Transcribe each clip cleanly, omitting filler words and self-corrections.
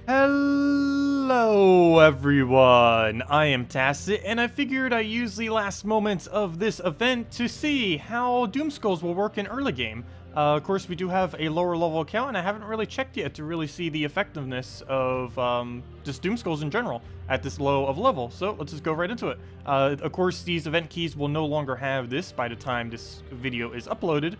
Hello everyone, I am Tacet, and I figured I'd use the last moments of this event to see how Doomskulls will work in early game. Of course, we do have a lower level account, and I haven't really checked yet to really see the effectiveness of just Doomskulls in general at this low of level. So let's just go right into it. Of course, these event keys will no longer have this by the time this video is uploaded.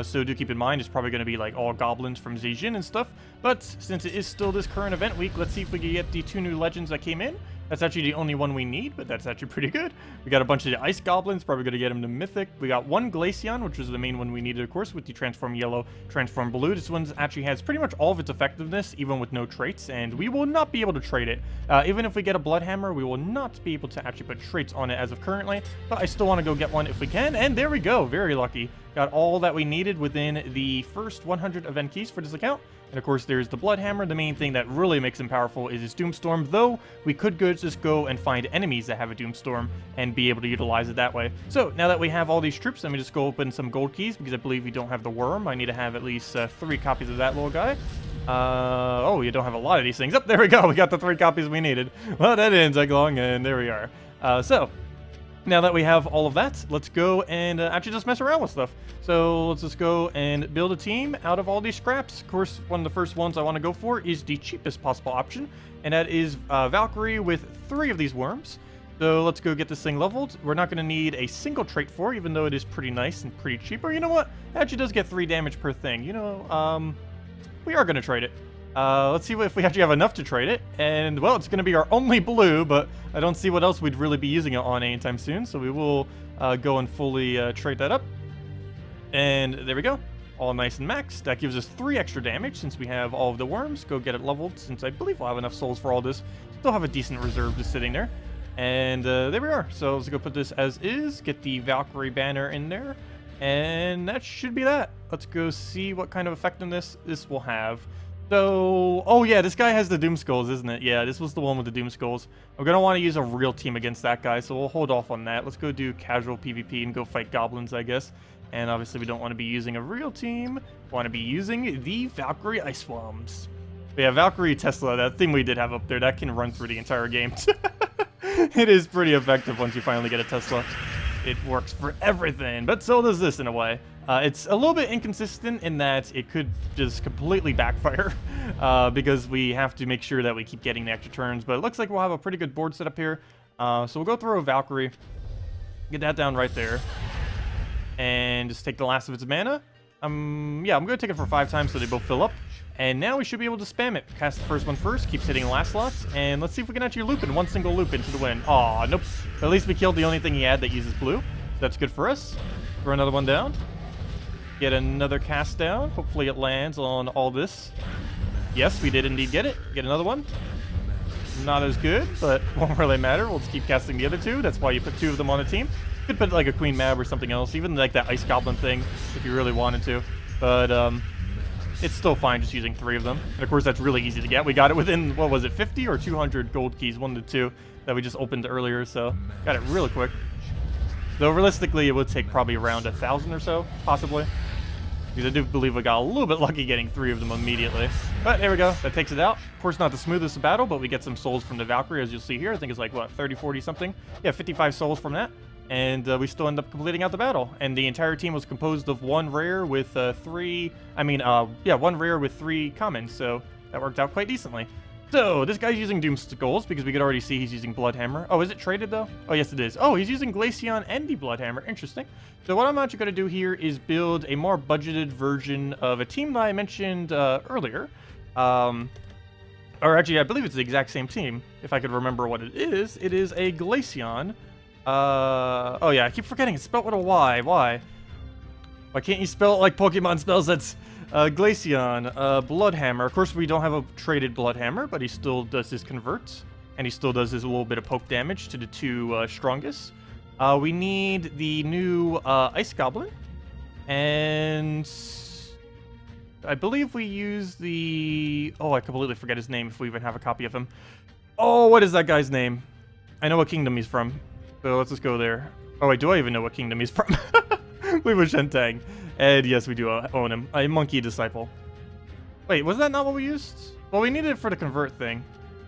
So do keep in mind, it's probably going to be like all goblins from Zijin and stuff. But since it is still this current event week, let's see if we can get the 2 new legends that came in. That's actually the only one we need, but that's actually pretty good. We got a bunch of the ice goblins, probably going to get them to mythic. We got 1 Glaceon, which was the main one we needed, of course, with the transform yellow, transform blue. This one actually has pretty much all of its effectiveness, even with no traits, and we will not be able to trade it. Even if we get a Bloodhammer, we will not be able to actually put traits on it as of currently, but I still want to go get one if we can, and there we go, very lucky. Got all that we needed within the first 100 event keys for this account. And of course, there's the Bloodhammer. The main thing that really makes him powerful is his Doomstorm, though we could just go and find enemies that have a Doomstorm and be able to utilize it that way. So now that we have all these troops, let me just go open some gold keys because I believe we don't have the worm. I need to have at least 3 copies of that little guy. Oh, you don't have a lot of these things. Oh, there we go. We got the 3 copies we needed. Well, that didn't take long, and there we are. So now that we have all of that, let's go and actually just mess around with stuff. So let's just go and build a team out of all these scraps. Of course, one of the first ones I want to go for is the cheapest possible option, and that is Valkyrie with 3 of these worms. So let's go get this thing leveled. We're not going to need a single trait for, even though it is pretty nice and pretty cheap. Or you know what? It actually does get 3 damage per thing. You know, we are going to trade it. Let's see if we actually have enough to trade it. And, well, it's going to be our only blue, but I don't see what else we'd really be using it on anytime soon. So we will go and fully trade that up. And there we go. All nice and maxed. That gives us 3 extra damage since we have all of the worms. Go get it leveled since I believe we'll have enough souls for all this. Still have a decent reserve just sitting there. And there we are. So let's go put this as is. Get the Valkyrie banner in there. And that should be that. Let's go see what kind of effectiveness this will have. So, oh yeah, this guy has the Doomskulls, isn't it? Yeah, this was the one with the Doomskulls. We're going to want to use a real team against that guy, so we'll hold off on that. Let's go do casual PvP and go fight goblins, I guess. And obviously we don't want to be using a real team. We want to be using the Valkyrie Ice Swarms. But yeah, Valkyrie Tesla, that thing we did have up there, that can run through the entire game. It is pretty effective once you finally get a Tesla. It works for everything, but so does this in a way. It's a little bit inconsistent in that it could just completely backfire because we have to make sure that we keep getting the extra turns, but it looks like we'll have a pretty good board set up here. So we'll go through a Valkyrie, get that down right there, and just take the last of its mana. Yeah, I'm going to take it for 5 times so they both fill up. And now we should be able to spam it. Cast the first one first, keeps hitting the last slots, and let's see if we can actually loop in one single loop into the win. Aw, nope. But at least we killed the only thing he had that uses blue. So that's good for us. Throw another one down. Get another cast down. Hopefully it lands on all this. Yes, we did indeed get it. Get another one. Not as good, but won't really matter. We'll just keep casting the other 2. That's why you put 2 of them on a team. You could put like a Queen Mab or something else, even like that Ice Goblin thing, if you really wanted to. But, it's still fine just using 3 of them. And of course, that's really easy to get. We got it within, what was it, 50 or 200 gold keys, 1 to 2, that we just opened earlier, so got it really quick. Though realistically, it would take probably around 1,000 or so, possibly. Because I do believe we got a little bit lucky getting 3 of them immediately. But there we go, that takes it out. Of course, not the smoothest of battle, but we get some souls from the Valkyrie, as you'll see here. I think it's like, what, 30, 40 something? Yeah, 55 souls from that. And we still end up completing out the battle. And the entire team was composed of 1 rare with 3... yeah, 1 rare with 3 commons, so that worked out quite decently. So, this guy's using Doomskulls, because we could already see he's using Bloodhammer. Oh, is it traded, though? Oh, yes, it is. Oh, he's using Glaceon and the Bloodhammer. Interesting. So, what I'm actually going to do here is build a more budgeted version of a team that I mentioned earlier. Or actually, I believe it's the exact same team, if I could remember what it is. It is a Glaceon. Oh yeah, I keep forgetting it's spelled with a Y. Why? Why can't you spell it like Pokemon spells? That's Glaceon, Bloodhammer. Of course, we don't have a traded Bloodhammer, but he still does his convert, and he still does his little bit of poke damage to the 2 strongest. We need the new Ice Goblin, and I believe we use the... Oh, I completely forget his name if we even have a copy of him. Oh, what is that guy's name? I know what kingdom he's from. So let's just go there. Oh wait, do I even know what kingdom he's from? We were Shentang. And yes, we do own him. A monkey disciple. Wait, was that not what we used? Well, we need it for the convert thing.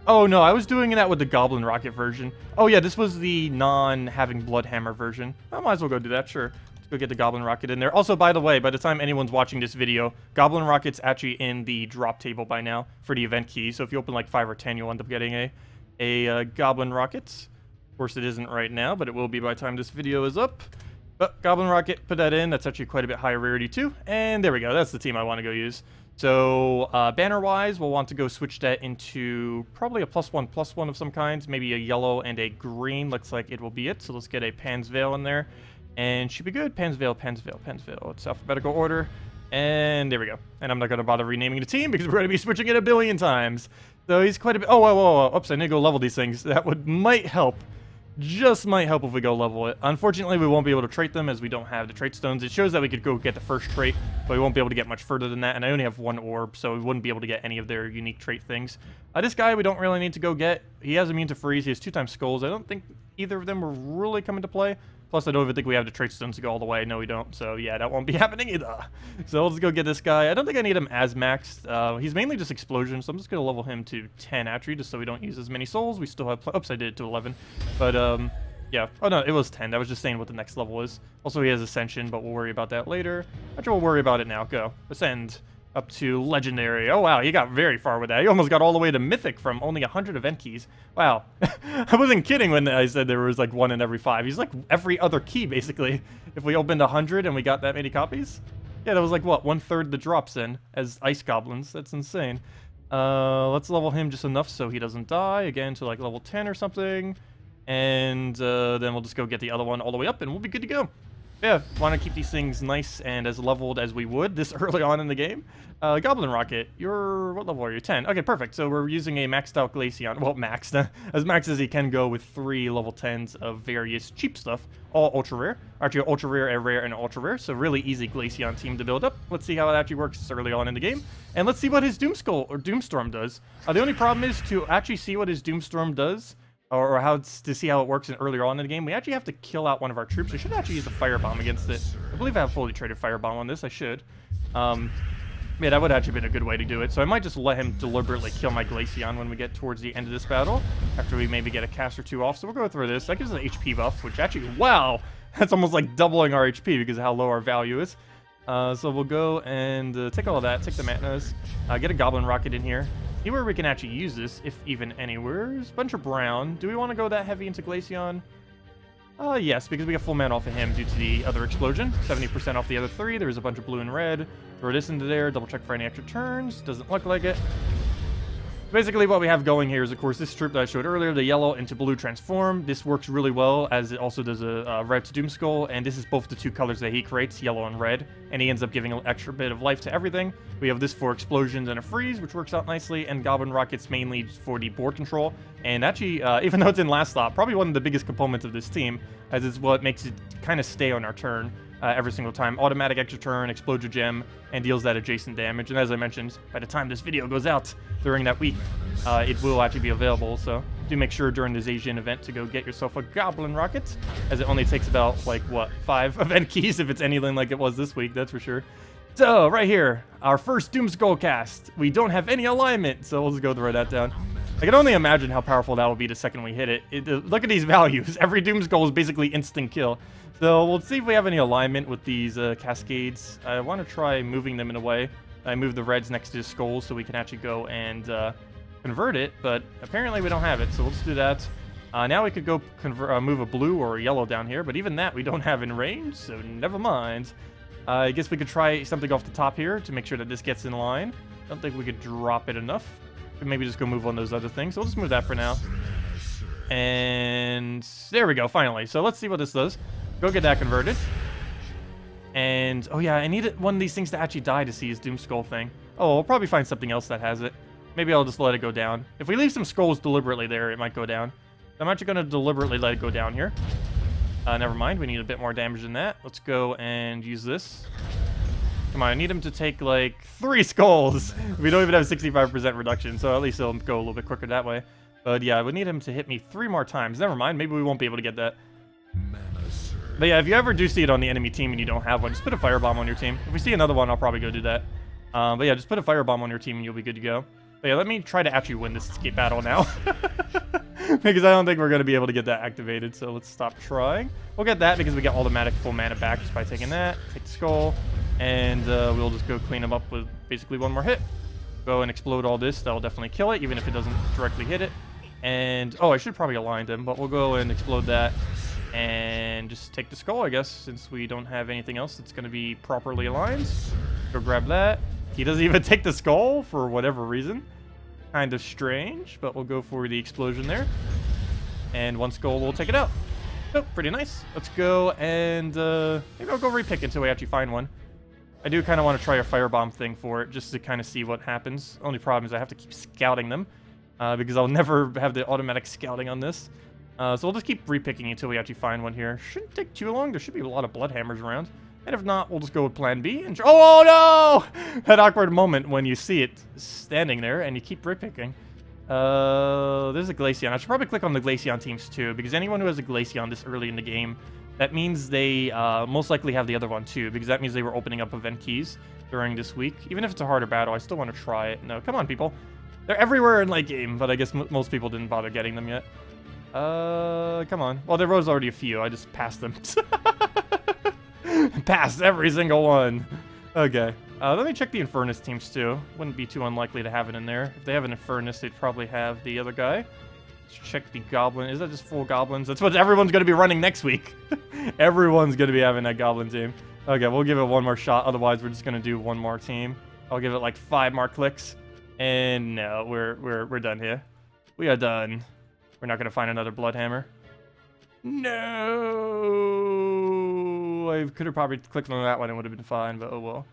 Oh, no, I was doing that with the Goblin Rocket version. Oh, yeah, this was the non-having Blood Hammer version. I might as well go do that, sure. Let's go get the Goblin Rocket in there. Also, by the way, by the time anyone's watching this video, Goblin Rocket's actually in the drop table by now for the event key. So if you open like 5 or 10, you'll end up getting a Goblin Rocket. Of course, it isn't right now, but it will be by the time this video is up. But Goblin Rocket, put that in. That's actually quite a bit higher rarity too. And there we go. That's the team I want to go use. So banner-wise, we'll want to go switch that into probably a +1/+1 of some kind. Maybe a yellow and a green. Looks like it will be it. So let's get a Pan's Veil in there. And should be good. Pan's Veil, Pan's Veil, Pan's Veil. It's alphabetical order. And there we go. And I'm not going to bother renaming the team because we're going to be switching it a billion times. So he's quite a bit... Oh, whoa. Oops, I need to go level these things. That might help. Just might help if we go level it. Unfortunately, we won't be able to trait them as we don't have the trait stones. It shows that we could go get the first trait, but we won't be able to get much further than that. And I only have 1 orb, so we wouldn't be able to get any of their unique trait things. This guy we don't really need to go get. He has immune to freeze. He has 2 times skulls. I don't think either of them will really come into play. Plus, I don't even think we have the trait stones to go all the way. No, we don't. So, yeah, that won't be happening either. So, let's go get this guy. I don't think I need him as maxed. He's mainly just explosion, so I'm just going to level him to 10, actually, just so we don't use as many souls. We still have... Oops, I did it to 11. But, yeah. Oh, no, it was 10. I was just saying what the next level is. Also, he has Ascension, but we'll worry about that later. Actually, we'll worry about it now. Go. Ascend up to Legendary. Oh, wow. He got very far with that. He almost got all the way to Mythic from only 100 event keys. Wow. I wasn't kidding when I said there was like 1 in every 5. He's like every other key, basically. If we opened 100 and we got that many copies. Yeah, that was like, what, 1/3 the drops in as Ice Goblins. That's insane. Let's level him just enough so he doesn't die. Again, to like level 10 or something. And then we'll just go get the other one all the way up and we'll be good to go. Yeah, want to keep these things nice and as leveled as we would this early on in the game. Goblin Rocket, what level are you? 10. Okay, perfect. So we're using a maxed out Glaceon. Well, maxed. As maxed as he can go with 3 level 10s of various cheap stuff. All ultra rare. Actually, ultra rare, a rare, and ultra rare. So really easy Glaceon team to build up. Let's see how it actually works early on in the game. And let's see what his Doomskull or Doomstorm does. The only problem is to actually see what his Doomstorm does, or how to see how it works earlier on in the game, we actually have to kill out one of our troops. I should actually use a Firebomb against it. I believe I have fully traded Firebomb on this. I should. Yeah, that would actually been a good way to do it. So I might just let him deliberately kill my Glaceon when we get towards the end of this battle, after we maybe get a cast or 2 off. So we'll go through this. That gives us an HP buff, which actually, wow, that's almost like doubling our HP because of how low our value is. So we'll go and take all of that, take the Matanas, get a Goblin Rocket in here. See where we can actually use this, if even anywhere. There's a bunch of brown. Do we want to go that heavy into Glaceon? Yes, because we get full mana off of him due to the other explosion. 70% off the other 3. There's a bunch of blue and red. Throw this into there. Double check for any extra turns. Doesn't look like it. Basically, what we have going here is, of course, this troop that I showed earlier, the yellow into blue transform. This works really well, as it also does a red to Doomskull, and this is both the 2 colors that he creates, yellow and red, and he ends up giving an extra bit of life to everything. We have this for explosions and a freeze, which works out nicely, and Goblin Rockets mainly for the board control. And actually, even though it's in last slot, probably one of the biggest components of this team, as it's what makes it kind of stay on our turn. Every single time. Automatic extra turn, explodes your gem, and deals that adjacent damage. And as I mentioned, by the time this video goes out during that week, it will actually be available. So do make sure during this Asian event to go get yourself a Goblin Rocket, as it only takes about, like, what, 5 event keys if it's anything like it was this week, that's for sure. So, right here, our first Doomskull cast. We don't have any alignment, so we'll just go throw that down. I can only imagine how powerful that will be the second we hit it. Look at these values. Every Doomskull is basically instant kill. So we'll see if we have any alignment with these cascades. I want to try moving them in a way. I move the reds next to the skulls so we can actually go and convert it, but apparently we don't have it, so let's do that. Now we could go move a blue or a yellow down here, but even that we don't have in range, so never mind. I guess we could try something off the top here to make sure that this gets in line. Don't think we could drop it enough. Could maybe just go move on those other things. So we'll just move that for now. And there we go, finally. So let's see what this does. Go get that converted. And, oh yeah, I need one of these things to actually die to see his Doomskull thing. Oh, we'll probably find something else that has it. Maybe I'll just let it go down. If we leave some skulls deliberately there, it might go down. I'm actually going to deliberately let it go down here. Never mind, we need a bit more damage than that. Let's go and use this. Come on, I need him to take, like, 3 skulls. We don't even have 65% reduction, so at least it'll go a little bit quicker that way. But yeah, I would need him to hit me 3 more times. Never mind, maybe we won't be able to get that. But yeah, if you ever do see it on the enemy team and you don't have one, just put a Firebomb on your team. If we see another one, I'll probably go do that. But yeah, just put a Firebomb on your team and you'll be good to go. But yeah, let me try to actually win this escape battle now. Because I don't think we're going to be able to get that activated, so let's stop trying. We'll get that because we get automatic full mana back just by taking that. Take the skull, and we'll just go clean them up with basically one more hit. Go and explode all this. That'll definitely kill it, even if it doesn't directly hit it. And, oh, I should probably align them, but we'll go and explode that. And just take the skull, I guess, since we don't have anything else that's going to be properly aligned. Go grab that. He doesn't even take the skull for whatever reason. Kind of strange, but we'll go for the explosion there. And one skull will take it out. Oh, pretty nice. Let's go and maybe I'll go repick until we actually find one. I do kind of want to try a firebomb thing for it, just to kind of see what happens. Only problem is I have to keep scouting them, because I'll never have the automatic scouting on this. So we'll just keep repicking until we actually find one here. Shouldn't take too long. There should be a lot of Bloodhammers around. And if not, we'll just go with plan B. And oh, no! That awkward moment when you see it standing there and you keep repicking. There's a Glaceon. I should probably click on the Glaceon teams too, because anyone who has a Glaceon this early in the game, that means they most likely have the other one too, because that means they were opening up event keys during this week. Even if it's a harder battle, I still want to try it. No, come on, people. They're everywhere in late game, but I guess most people didn't bother getting them yet. Come on. Well, there was already a few. I just passed them. Passed every single one. Okay. Let me check the Infernus teams too. Wouldn't be too unlikely to have it in there. If they have an Infernus, they'd probably have the other guy. Let's check the Goblin. Is that just full Goblins? That's what everyone's going to be running next week. Everyone's going to be having that Goblin team. Okay, we'll give it one more shot. Otherwise, we're just going to do one more team. I'll give it like 5 more clicks. And no, we're done here. We are done. We're not going to find another Bloodhammer. No! I could have probably clicked on that one. It would have been fine, but oh well.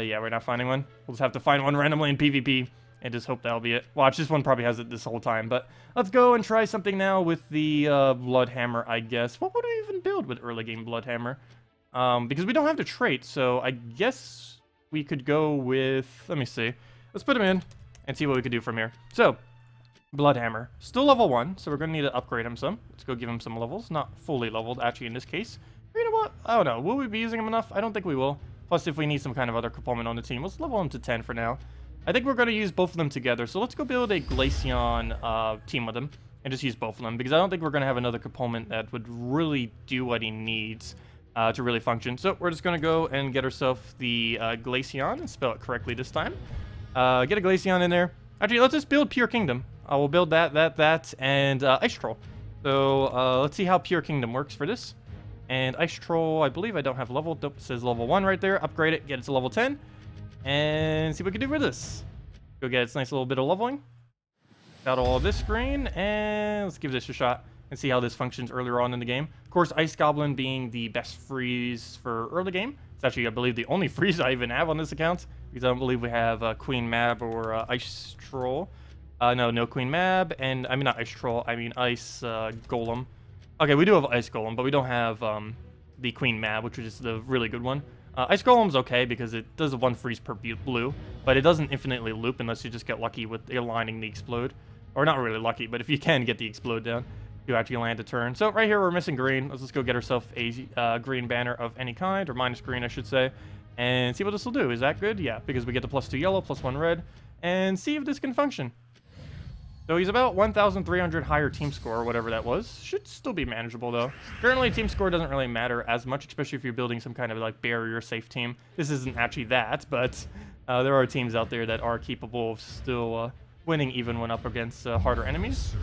Yeah, we're not finding one. We'll just have to find one randomly in PvP and just hope that'll be it. Watch, this one probably has it this whole time, but let's go and try something now with the Bloodhammer, I guess. What would we even build with early game Bloodhammer? Because we don't have the trait, so I guess we could go with... Let me see. Let's put him in and see what we could do from here. So, Bloodhammer. Still level 1, so we're going to need to upgrade him some. Let's go give him some levels. Not fully leveled, actually, in this case. You know what? I don't know. Will we be using him enough? I don't think we will. Plus, if we need some kind of other component on the team, let's level him to 10 for now. I think we're going to use both of them together, so let's go build a Glaceon team with him and just use both of them, because I don't think we're going to have another component that would really do what he needs to really function. So we're just going to go and get ourselves the Glaceon and spell it correctly this time. Get a Glaceon in there. Actually, let's just build Pure Kingdom. We'll build that, and Ice Troll. So let's see how Pure Kingdom works for this. And Ice Troll, I believe I don't have level. Nope, it says level 1 right there. Upgrade it, get it to level 10. And see what we can do with this. Go get its nice little bit of leveling. Got all of this screen, and let's give this a shot and see how this functions earlier on in the game. Of course, Ice Goblin being the best freeze for early game. It's actually, I believe, the only freeze I even have on this account, because I don't believe we have Queen Mab or Ice Troll. No Queen Mab, and I mean not Ice Troll, I mean Ice Golem. Okay, we do have Ice Golem, but we don't have the Queen Mab, which is the really good one. Ice Golem's okay because it does a 1 freeze per blue, but it doesn't infinitely loop unless you just get lucky with aligning the explode. Or not really lucky, but if you can get the explode down, you actually land a turn. So right here we're missing green. Let's just go get ourselves a green banner of any kind, or minus green I should say, and see what this will do. Is that good? Yeah, because we get the +2 yellow, +1 red, and see if this can function. So he's about 1,300 higher team score, or whatever that was. Should still be manageable, though. Currently, team score doesn't really matter as much, especially if you're building some kind of, like, barrier-safe team. This isn't actually that, but there are teams out there that are capable of still winning even when up against harder enemies.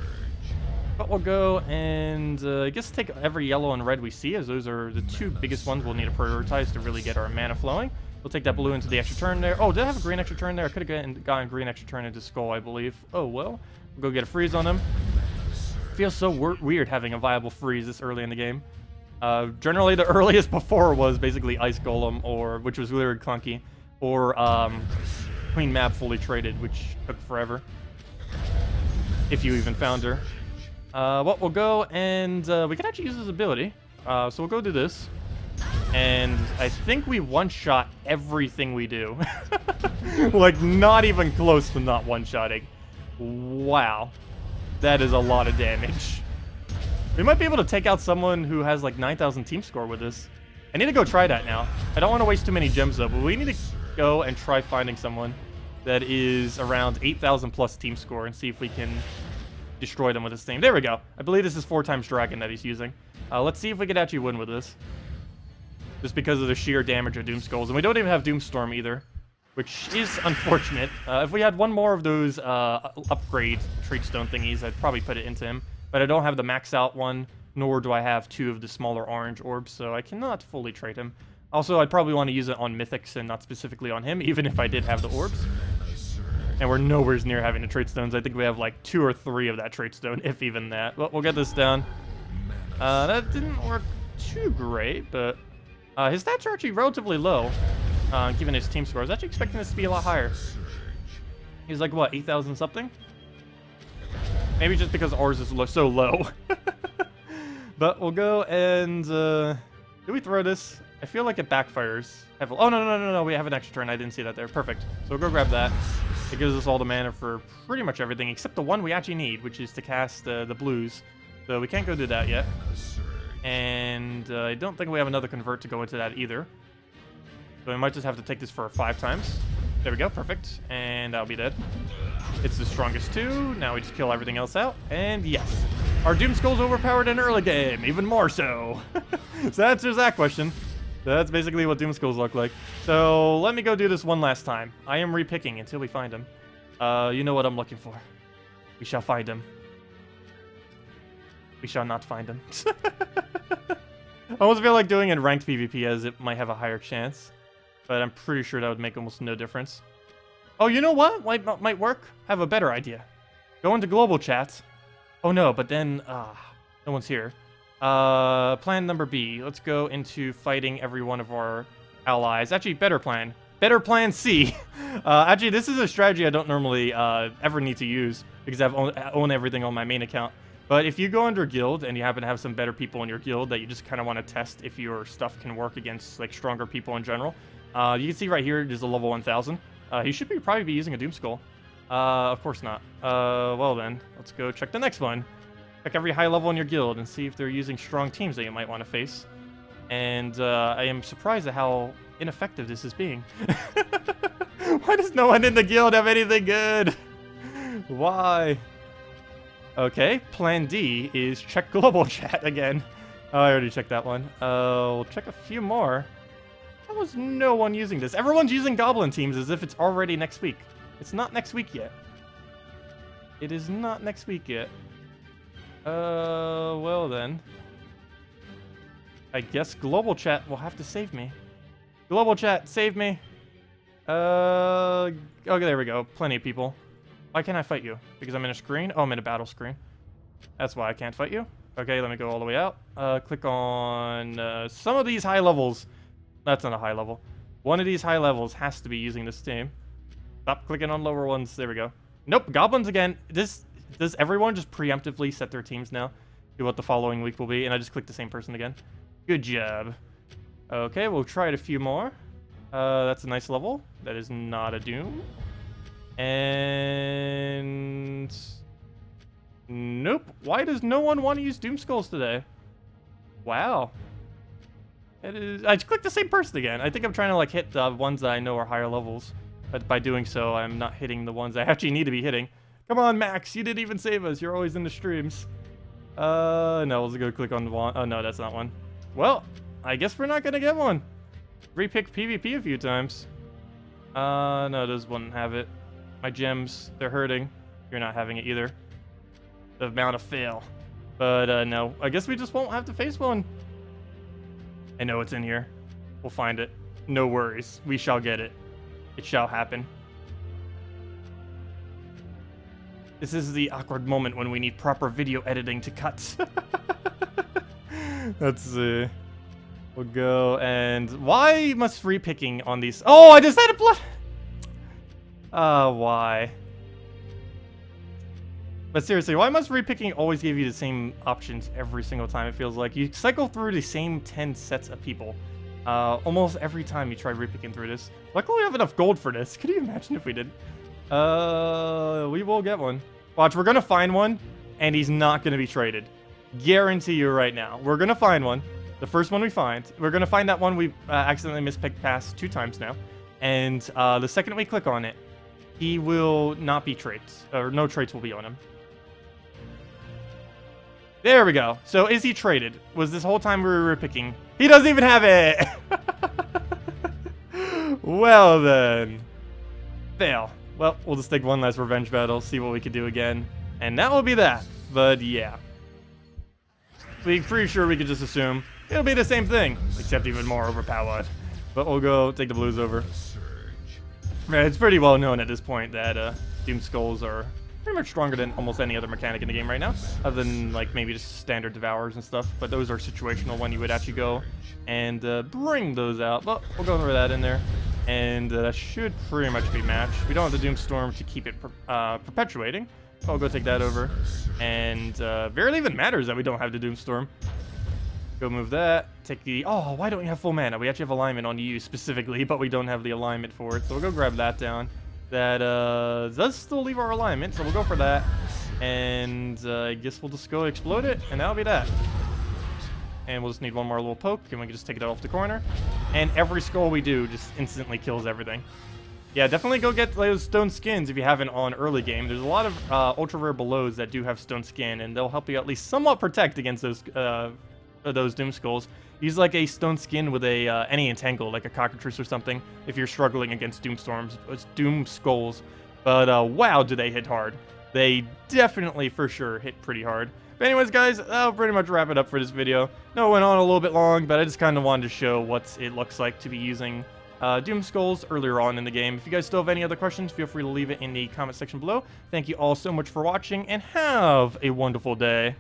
But we'll go and, I guess, take every yellow and red we see, as those are the 2 biggest ones we'll need to prioritize to really get our mana flowing. We'll take that blue into the extra turn there. Oh, did I have a green extra turn there? I could have gotten green extra turn into Skull, I believe. Oh, well. We'll go get a freeze on them. Feels so weird having a viable freeze this early in the game. Generally, the earliest before was basically Ice Golem, or which was literally clunky, or Queen Mab fully traded, which took forever. If you even found her. Well, we'll go and we can actually use this ability. So we'll go do this. And I think we one-shot everything we do. Like, not even close to not one-shotting. Wow. That is a lot of damage. We might be able to take out someone who has like 9,000 team score with this. I need to go try that now. I don't want to waste too many gems though, but we need to go and try finding someone that is around 8,000 plus team score and see if we can destroy them with this thing. There we go. I believe this is 4 times dragon that he's using. Let's see if we could actually win with this. Just because of the sheer damage of Doomskulls. And we don't even have Doomstorm either, which is unfortunate. If we had one more of those upgrade trait stone thingies, I'd probably put it into him. But I don't have the max out one, nor do I have 2 of the smaller orange orbs, so I cannot fully trait him. Also, I'd probably want to use it on Mythics and not specifically on him, even if I did have the orbs. And we're nowhere near having the trait stones. I think we have like 2 or 3 of that trait stone, if even that. But we'll get this down. That didn't work too great, but his stats are actually relatively low, given his team score. I was actually expecting this to be a lot higher. He's like, what, 8,000 something? Maybe just because ours is so low. But we'll go and... do we throw this? I feel like it backfires. Oh, no, we have an extra turn. I didn't see that there. Perfect. So we'll go grab that. It gives us all the mana for pretty much everything, except the one we actually need, which is to cast the blues. So we can't go do that yet. And I don't think we have another convert to go into that either. So we might just have to take this for 5 times. There we go. Perfect. And that'll be dead. It's the strongest 2. Now we just kill everything else out. And yes, our Doomskull's overpowered in early game. Even more so. So that answers that question. That's basically what Doomskulls look like. So let me go do this one last time. I am repicking until we find him. You know what I'm looking for. We shall find him. We shall not find him. I almost feel like doing it in ranked PvP as it might have a higher chance. But I'm pretty sure that would make almost no difference. Oh, you know what? Might work? I have a better idea. Go into global chat. Oh no, but then... no one's here. Plan number B. Let's go into fighting every one of our allies. Actually, better plan. Better plan C. Actually, this is a strategy I don't normally ever need to use because I own everything on my main account. But if you go under guild and you happen to have some better people in your guild that you just kind of want to test if your stuff can work against like stronger people in general, you can see right here there's a level 1000. He should probably be using a Doomskull. Of course not. Well then, let's go check the next one. Check every high level in your guild and see if they're using strong teams that you might want to face. And I am surprised at how ineffective this is being. Why does no one in the guild have anything good? Why? Okay, plan D is check global chat again. Oh, I already checked that one. We'll check a few more. How was no one using this? Everyone's using goblin teams as if it's already next week. It's not next week yet. It is not next week yet. Well then. I guess global chat will have to save me. Global chat, save me. Okay, there we go. Plenty of people. Why can't I fight you? Because I'm in a screen? Oh, I'm in a battle screen. That's why I can't fight you. Okay, let me go all the way out. Click on some of these high levels. That's not a high level. One of these high levels has to be using this team. Stop clicking on lower ones. There we go. Nope, goblins again. Does everyone just preemptively set their teams now to what the following week will be? And I just clicked the same person again. Good job. Okay, we'll try it a few more. That's a nice level. That is not a Doom. And... nope. Why does no one want to use Doomskulls today? Wow. It is... I just clicked the same person again. I think I'm trying to like hit the ones that I know are higher levels. But by doing so, I'm not hitting the ones I actually need to be hitting. Come on, Max. You didn't even save us. You're always in the streams. No, let's go click on the one. Oh, no, that's not one. Well, I guess we're not going to get one. Repick PvP a few times. No, those wouldn't have it. My gems, they're hurting. You're not having it either. The amount of fail. But, no. I guess we just won't have to face one. I know it's in here. We'll find it. No worries. We shall get it. It shall happen. This is the awkward moment when we need proper video editing to cut. Let's see. We'll go and... why must repicking on these... oh, I decided blood... why? But seriously, why must repicking always give you the same options every single time? It feels like you cycle through the same 10 sets of people. Almost every time you try repicking through this. Luckily we have enough gold for this. Could you imagine if we did? We will get one. Watch, we're gonna find one, and he's not gonna be traded. Guarantee you right now. We're gonna find one. The first one we find. We're gonna find that one we accidentally mispicked past 2 times now. And the second we click on it, he will not be traits, or no traits will be on him. There we go. So is he traded? Was this whole time we were picking? He doesn't even have it! Well then. Fail. Well, we'll just take one last revenge battle, see what we can do again. And that will be that. But yeah. We're pretty sure we could just assume it'll be the same thing, except even more overpowered. But we'll go take the blues over. Man, it's pretty well known at this point that Doomskulls are pretty much stronger than almost any other mechanic in the game right now, other than like maybe just standard devours and stuff. But those are situational when you would actually go and bring those out. But we'll go over that in there, and that should pretty much be matched. We don't have the Doomstorm to keep it perpetuating. I'll go take that over, and barely even matters that we don't have the Doomstorm. Go move that. Take the... Oh, why don't you have full mana? We actually have alignment on you specifically, but we don't have the alignment for it. So we'll go grab that down. That does still leave our alignment, so we'll go for that. And I guess we'll just go explode it, and that'll be that. And we'll just need one more little poke, and we can just take it off the corner. And every skull we do just instantly kills everything. Yeah, definitely go get those stone skins if you haven't on early game. There's a lot of ultra rare belows that do have stone skin, and they'll help you at least somewhat protect against those Doomskulls. Use like a stone skin with a any entangle, like a cockatrice or something, if you're struggling against Doomskulls. But wow, do they hit hard. They definitely, for sure, hit pretty hard. But anyways, guys, that'll pretty much wrap it up for this video. No, it went on a little bit long, but I just kind of wanted to show what it looks like to be using Doomskulls earlier on in the game. If you guys still have any other questions, feel free to leave it in the comment section below. Thank you all so much for watching, and have a wonderful day.